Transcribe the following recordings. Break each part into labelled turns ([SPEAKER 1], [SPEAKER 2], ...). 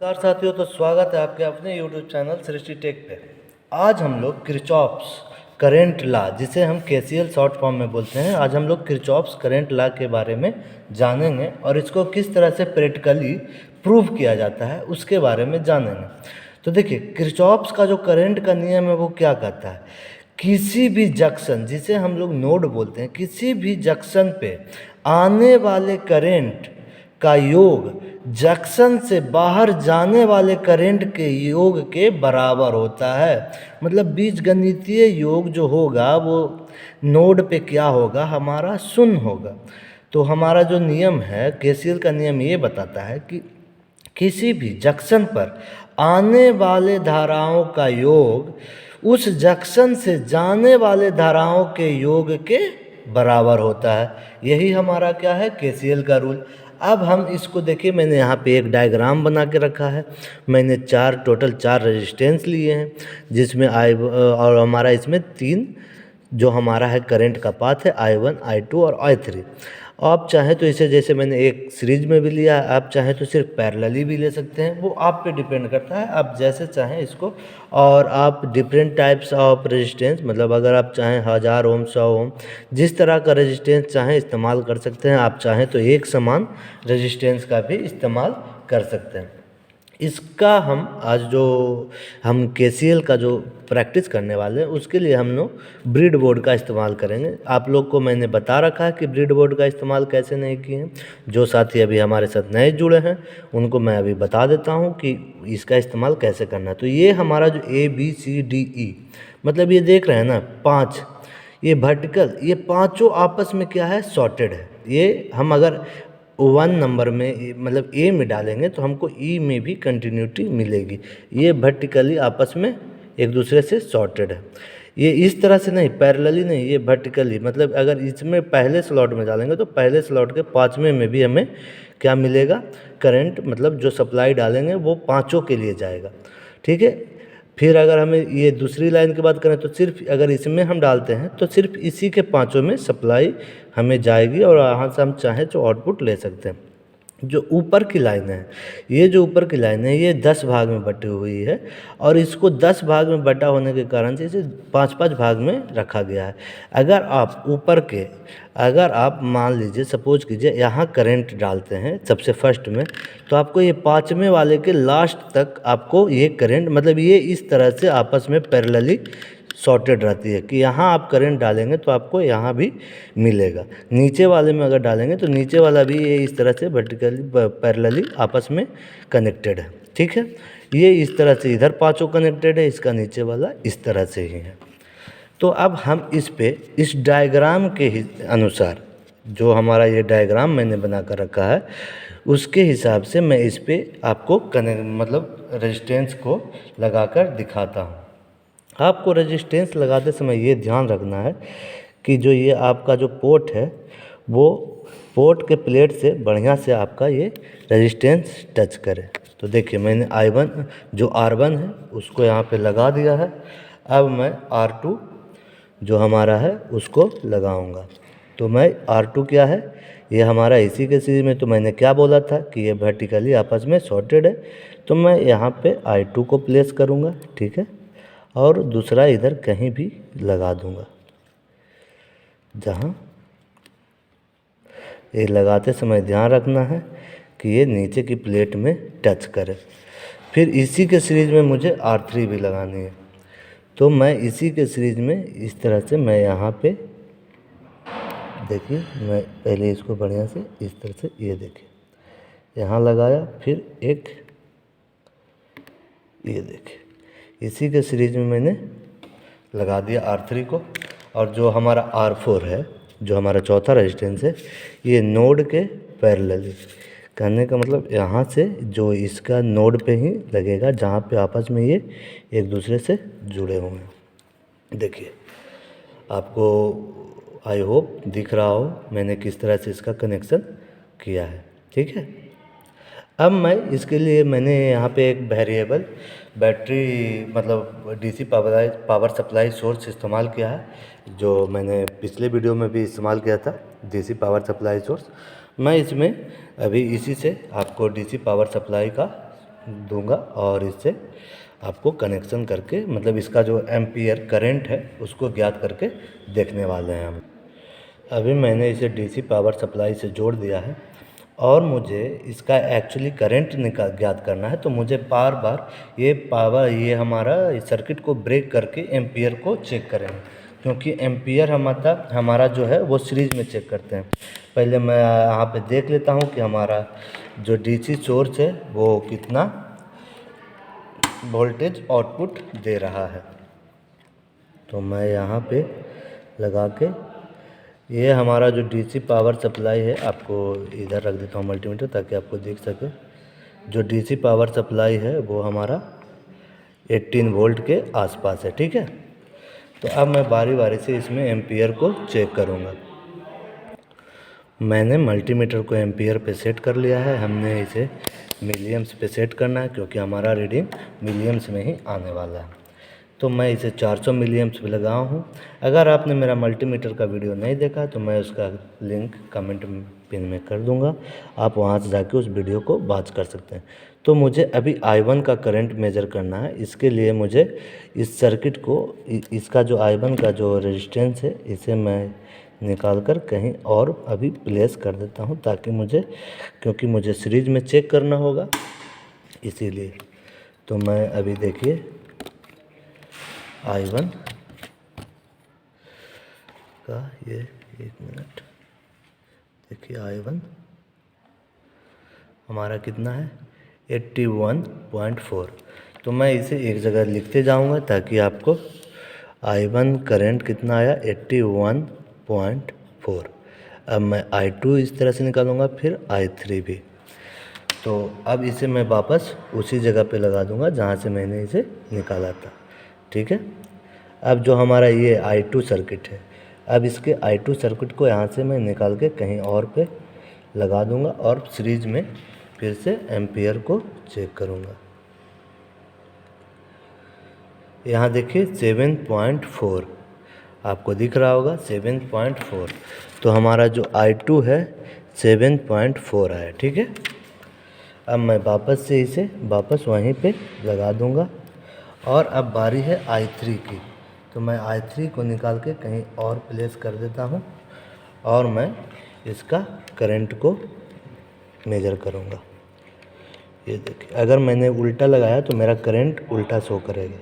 [SPEAKER 1] नमस्कार साथियों, तो स्वागत है आपके अपने YouTube चैनल सृष्टि टेक पे। आज हम लोग किरचॉफ्स करेंट लॉ, जिसे हम केसीएल शॉर्ट फॉर्म में बोलते हैं, आज हम लोग किरचॉफ्स करेंट लॉ के बारे में जानेंगे और इसको किस तरह से प्रैक्टिकली प्रूव किया जाता है उसके बारे में जानेंगे। तो देखिए, किरचॉफ्स का जो करंट का नियम है वो क्या कहता है, किसी भी जंक्शन, जिसे हम लोग नोड बोलते हैं, किसी भी जंक्शन पे आने वाले करंट का योग जंक्शन से बाहर जाने वाले करंट के योग के बराबर होता है। मतलब बीजगणितीय योग जो होगा वो नोड पे क्या होगा, हमारा शून्य होगा। तो हमारा जो नियम है, केसीएल का नियम ये बताता है कि किसी भी जंक्शन पर आने वाले धाराओं का योग उस जंक्शन से जाने वाले धाराओं के योग के बराबर होता है। यही हमारा क्या है, केसीएल का रूल। अब हम इसको देखिए, मैंने यहाँ पे एक डायग्राम बना के रखा है। मैंने टोटल चार रेजिस्टेंस लिए हैं, जिसमें और हमारा इसमें 3 जो हमारा है करंट का पाथ है, I1, I2 और I3। आप चाहें तो इसे, जैसे मैंने एक सीरीज में भी लिया है, आप चाहें तो सिर्फ पैरेलली भी ले सकते हैं, वो आप पे डिपेंड करता है, आप जैसे चाहें इसको। और आप डिफरेंट टाइप्स ऑफ रेजिस्टेंस, मतलब अगर आप चाहें 1000 ओम, 100 ओम, जिस तरह का रेजिस्टेंस चाहें इस्तेमाल कर सकते हैं। आप चाहें तो एक समान रेजिस्टेंस का भी इस्तेमाल कर सकते हैं। इसका हम आज जो हम केसीएल का जो प्रैक्टिस करने वाले हैं, उसके लिए हम लोग ब्रीड बोर्ड का इस्तेमाल करेंगे। आप लोग को मैंने बता रखा है कि ब्रीड बोर्ड का इस्तेमाल कैसे नहीं किए हैं। जो साथी अभी हमारे साथ नए जुड़े हैं उनको मैं अभी बता देता हूं कि इसका इस्तेमाल कैसे करना है। तो ये हमारा जो ABCDE, मतलब ये देख रहे हैं ना 5, ये वर्टिकल, ये पाँचों आपस में क्या है, सॉर्टेड है। ये हम अगर 1 नंबर में, मतलब ए में डालेंगे तो हमको ई में भी कंटिन्यूटी मिलेगी। ये वर्टिकली आपस में एक दूसरे से सॉर्टेड है। ये इस तरह से नहीं, पैरेलली नहीं, ये वर्टिकली, मतलब अगर इसमें पहले स्लॉट में डालेंगे तो पहले स्लॉट के 5वें में भी हमें क्या मिलेगा, करंट, मतलब जो सप्लाई डालेंगे वो पाँचों के लिए जाएगा। ठीक है। फिर अगर हमें ये दूसरी लाइन की बात करें तो सिर्फ अगर इसमें हम डालते हैं तो सिर्फ इसी के पाँचों में सप्लाई हमें जाएगी और यहाँ से हम चाहें तो आउटपुट ले सकते हैं। जो ऊपर की लाइन है, ये जो ऊपर की लाइन है, ये 10 भाग में बटी हुई है और इसको 10 भाग में बटा होने के कारण से इसे 5-5 भाग में रखा गया है। अगर आप ऊपर के, अगर आप मान लीजिए, सपोज कीजिए यहाँ करंट डालते हैं सबसे फर्स्ट में, तो आपको ये 5वें वाले के लास्ट तक आपको ये करंट, मतलब ये इस तरह से आपस में पैरेलली सॉर्टेड रहती है कि यहाँ आप करंट डालेंगे तो आपको यहाँ भी मिलेगा। नीचे वाले में अगर डालेंगे तो नीचे वाला भी ये इस तरह से वर्टिकली पैरेलली आपस में कनेक्टेड है। ठीक है। ये इस तरह से इधर पांचों कनेक्टेड है, इसका नीचे वाला इस तरह से ही है। तो अब हम इस पे, इस डायग्राम के अनुसार, जो हमारा ये डायग्राम मैंने बना कर रखा है, उसके हिसाब से मैं इस पे आपको मतलब रेजिस्टेंस को लगाकर दिखाता हूँ। आपको रेजिस्टेंस लगाते समय ये ध्यान रखना है कि जो ये आपका जो पोर्ट है, वो पोर्ट के प्लेट से बढ़िया से आपका ये रेजिस्टेंस टच करे। तो देखिए, मैंने I1 जो R1 है उसको यहाँ पे लगा दिया है। अब मैं R2 जो हमारा है उसको लगाऊंगा। तो मैं R2 क्या है, ये हमारा इसी के सीरीज में, तो मैंने क्या बोला था कि ये वर्टिकली आपस में सॉर्टेड है। तो मैं यहाँ पे I2 को प्लेस करूँगा। ठीक है। और दूसरा इधर कहीं भी लगा दूंगा, जहाँ ये लगाते समय ध्यान रखना है कि ये नीचे की प्लेट में टच करे। फिर इसी के सीरीज में मुझे R3 भी लगानी है। तो मैं इसी के सीरीज में इस तरह से, मैं यहाँ पे देखिए, मैं पहले इसको बढ़िया से इस तरह से, ये देखिए यहाँ लगाया, फिर एक ये देखिए इसी के सीरीज में मैंने लगा दिया R3 को। और जो हमारा R4 है, जो हमारा चौथा रेजिस्टेंस है, ये नोड के पैरेलली, कहने का मतलब यहाँ से जो इसका नोड पे ही लगेगा जहाँ पे आपस में ये एक दूसरे से जुड़े हुए हैं। देखिए, आपको आई होप दिख रहा हो मैंने किस तरह से इसका कनेक्शन किया है। ठीक है। अब मैं इसके लिए, मैंने यहाँ पे एक वेरिएबल बैटरी, मतलब डीसी पावर सप्लाई सोर्स इस्तेमाल किया है, जो मैंने पिछले वीडियो में भी इस्तेमाल किया था, डीसी पावर सप्लाई सोर्स। मैं इसमें अभी इसी से आपको डीसी पावर सप्लाई का दूंगा और इससे आपको कनेक्शन करके मतलब इसका जो एम्पियर करंट है उसको ज्ञात करके देखने वाले हैं हम। अभी मैंने इसे डीसी पावर सप्लाई से जोड़ दिया है और मुझे इसका एक्चुअली करंट ज्ञात करना है, तो मुझे बार बार ये हमारा सर्किट को ब्रेक करके एम्पियर को चेक करेंगे, क्योंकि एम्पियर हमारा जो है वो सीरीज में चेक करते हैं। पहले मैं यहाँ पे देख लेता हूँ कि हमारा जो डीसी सोर्स है वो कितना वोल्टेज आउटपुट दे रहा है। तो मैं यहाँ पे लगा के ये हमारा जो डीसी पावर सप्लाई है, आपको इधर रख देता हूँ मल्टीमीटर ताकि आपको दिख सके। जो डीसी पावर सप्लाई है वो हमारा 18 वोल्ट के आसपास है, ठीक है। तो अब मैं बारी बारी से इसमें एम्पियर को चेक करूँगा। मैंने मल्टीमीटर को एम्पियर पे सेट कर लिया है, हमने इसे मिलियम्स पे सेट करना है क्योंकि हमारा रीडिंग मिलियम्स में ही आने वाला है। तो मैं इसे 400 मिलियम्स पे लगाया हूँ। अगर आपने मेरा मल्टीमीटर का वीडियो नहीं देखा तो मैं उसका लिंक कमेंट पिन में कर दूँगा, आप वहाँ से जाके उस वीडियो को वॉच कर सकते हैं। तो मुझे अभी I1 का करंट मेज़र करना है। इसके लिए मुझे इस सर्किट को इसका जो I1 का जो रेजिस्टेंस है इसे मैं निकाल कर कहीं और अभी प्लेस कर देता हूँ, ताकि क्योंकि मुझे सीरीज में चेक करना होगा इसीलिए। तो मैं अभी देखिए I1 का ये 1 मिनट देखिए I1 हमारा कितना है 81.4। तो मैं इसे एक जगह लिखते जाऊंगा ताकि आपको I1 करंट कितना आया 81.4। अब मैं I2 इस तरह से निकालूंगा, फिर I3 भी। तो अब इसे मैं वापस उसी जगह पे लगा दूंगा जहाँ से मैंने इसे निकाला था, ठीक है। अब जो हमारा ये I2 सर्किट है, अब इसके I2 सर्किट को यहाँ से मैं निकाल के कहीं और पे लगा दूंगा और सीरीज में फिर से एम्पियर को चेक करूँगा। यहाँ देखिए 7.4 आपको दिख रहा होगा 7.4। तो हमारा जो I2 है 7.4 आया, ठीक है। अब मैं वापस से इसे वापस वहीं पे लगा दूंगा और अब बारी है I3 की। तो मैं I3 को निकाल के कहीं और प्लेस कर देता हूँ और मैं इसका करंट को मेज़र करूँगा। ये देखिए, अगर मैंने उल्टा लगाया तो मेरा करंट उल्टा शो करेगा।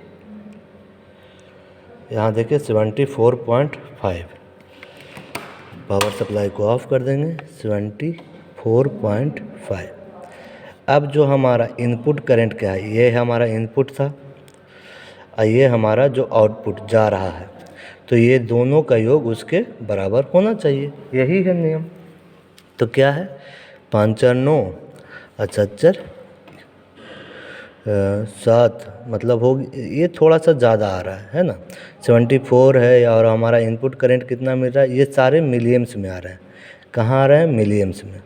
[SPEAKER 1] यहाँ देखिए 74.5। पावर सप्लाई को ऑफ कर देंगे 74.5। अब जो हमारा इनपुट करंट क्या है, ये हमारा इनपुट था और ये हमारा जो आउटपुट जा रहा है, तो ये दोनों का योग उसके बराबर होना चाहिए, यही है नियम। तो क्या है 5 4 9 78 7 मतलब ये थोड़ा सा ज़्यादा आ रहा है ना। 74 है और हमारा इनपुट करंट कितना मिल रहा है, ये सारे मिलियम्स में आ रहे हैं। कहाँ आ रहे हैं, मिलियम्स में।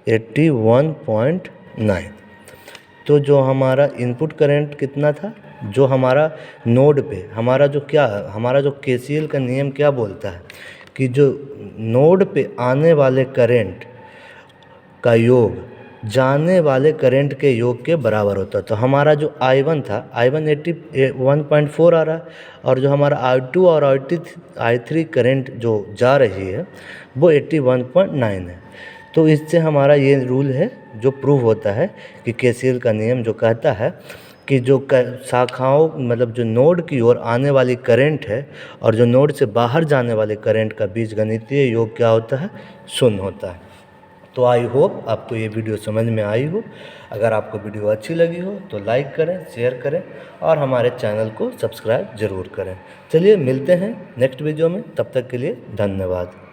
[SPEAKER 1] एट्टी 1.9। तो जो हमारा इनपुट करंट कितना था, जो हमारा नोड पे हमारा जो KCL का नियम क्या बोलता है कि जो नोड पे आने वाले करंट का योग जाने वाले करंट के योग के बराबर होता है। तो हमारा जो I1 था, I1 81.4 आ रहा है और जो हमारा I2 और I3 करंट जो जा रही है वो 81.9 है। तो इससे हमारा ये रूल है जो प्रूव होता है कि KCL का नियम जो कहता है कि जो शाखाओं मतलब जो नोड की ओर आने वाली करंट है और जो नोड से बाहर जाने वाले करंट का बीजगणितीय योग क्या होता है, शून्य होता है। तो आई होप आपको ये वीडियो समझ में आई हो। अगर आपको वीडियो अच्छी लगी हो तो लाइक करें, शेयर करें और हमारे चैनल को सब्सक्राइब ज़रूर करें। चलिए मिलते हैं नेक्स्ट वीडियो में, तब तक के लिए धन्यवाद।